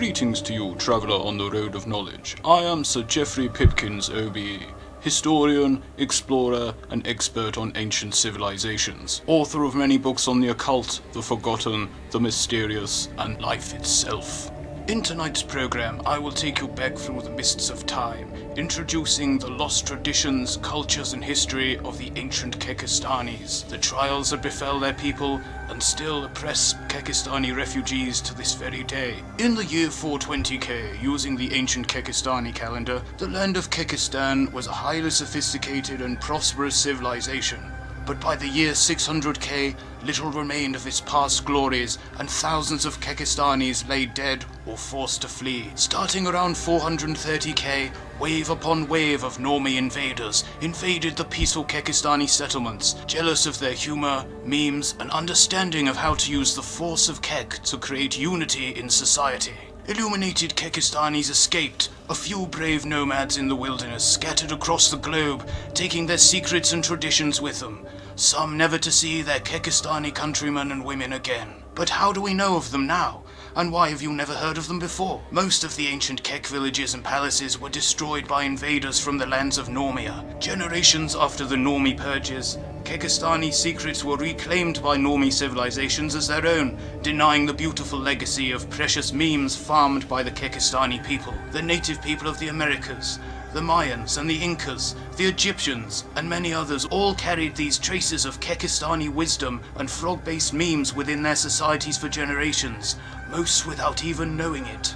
Greetings to you, traveller on the road of knowledge. I am Sir Jeffrey Pipkins O.B.E, historian, explorer, and expert on ancient civilizations. Author of many books on the occult, the forgotten, the mysterious, and life itself. In tonight's program, I will take you back through the mists of time, introducing the lost traditions, cultures, and history of the ancient Kekistanis, the trials that befell their people, and still oppress Kekistani refugees to this very day. In the year 420k, using the ancient Kekistani calendar, the land of Kekistan was a highly sophisticated and prosperous civilization. But by the year 600k, little remained of its past glories, and thousands of Kekistanis lay dead or forced to flee. Starting around 430k, wave upon wave of Normie invaders invaded the peaceful Kekistani settlements, jealous of their humor, memes, and understanding of how to use the force of Kek to create unity in society. Illuminated Kekistanis escaped, a few brave nomads in the wilderness scattered across the globe, taking their secrets and traditions with them, some never to see their Kekistani countrymen and women again. But how do we know of them now? And why have you never heard of them before? Most of the ancient Kek villages and palaces were destroyed by invaders from the lands of Normia. Generations after the Normie purges, Kekistani secrets were reclaimed by Normie civilizations as their own, denying the beautiful legacy of precious memes farmed by the Kekistani people, the native people of the Americas. The Mayans and the Incas, the Egyptians, and many others all carried these traces of Kekistani wisdom and frog-based memes within their societies for generations, most without even knowing it.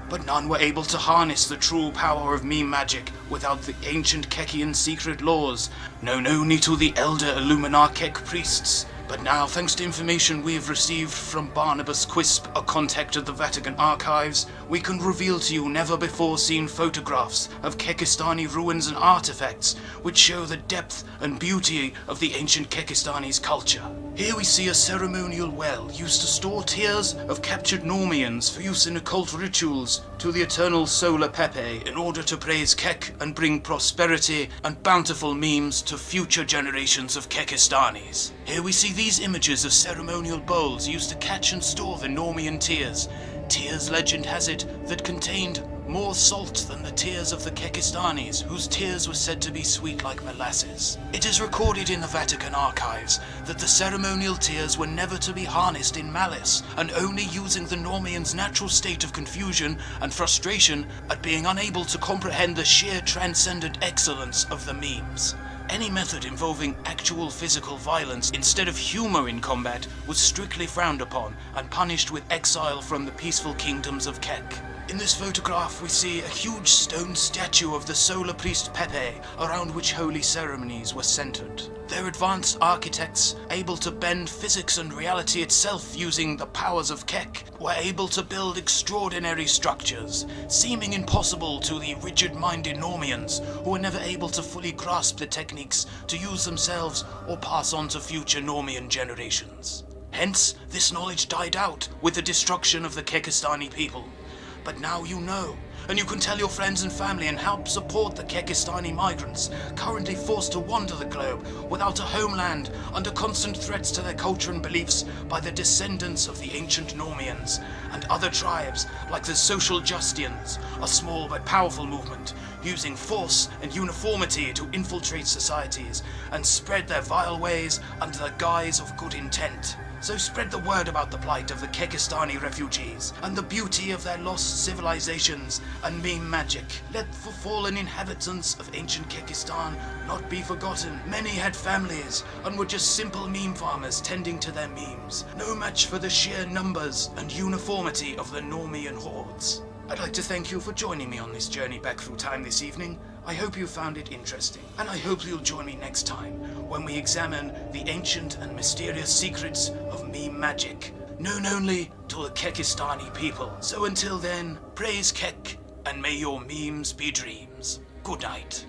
But none were able to harness the true power of meme magic without the ancient Kekian secret laws, known only to the elder Illuminar Kek priests. But now, thanks to information we have received from Barnabas Quisp, a contact at the Vatican archives, we can reveal to you never-before-seen photographs of Kekistani ruins and artifacts, which show the depth and beauty of the ancient Kekistanis' culture. Here we see a ceremonial well used to store tears of captured Normians for use in occult rituals to the eternal solar Pepe in order to praise Kek and bring prosperity and bountiful memes to future generations of Kekistanis. Here we see these images of ceremonial bowls used to catch and store the Normian tears. Tears legend has it that contained more salt than the tears of the Kekistanis, whose tears were said to be sweet like molasses. It is recorded in the Vatican archives that the ceremonial tears were never to be harnessed in malice, and only using the Normians' natural state of confusion and frustration at being unable to comprehend the sheer transcendent excellence of the memes. Any method involving actual physical violence instead of humor in combat was strictly frowned upon and punished with exile from the peaceful kingdoms of Kek. In this photograph we see a huge stone statue of the solar priest Pepe, around which holy ceremonies were centered. Their advanced architects, able to bend physics and reality itself using the powers of Kek, were able to build extraordinary structures, seeming impossible to the rigid-minded Normians, who were never able to fully grasp the techniques to use themselves or pass on to future Normian generations. Hence, this knowledge died out with the destruction of the Kekistani people. But now you know, and you can tell your friends and family and help support the Kekistani migrants currently forced to wander the globe without a homeland, under constant threats to their culture and beliefs by the descendants of the ancient Normians and other tribes like the Social Justians, a small but powerful movement using force and uniformity to infiltrate societies and spread their vile ways under the guise of good intent. So spread the word about the plight of the Kekistani refugees and the beauty of their lost civilizations and meme magic. Let the fallen inhabitants of ancient Kekistan not be forgotten. Many had families and were just simple meme farmers tending to their memes. No match for the sheer numbers and uniformity of the Normian hordes. I'd like to thank you for joining me on this journey back through time this evening. I hope you found it interesting, and I hope you'll join me next time when we examine the ancient and mysterious secrets of meme magic, known only to the Kekistani people. So until then, praise Kek, and may your memes be dreams. Good night.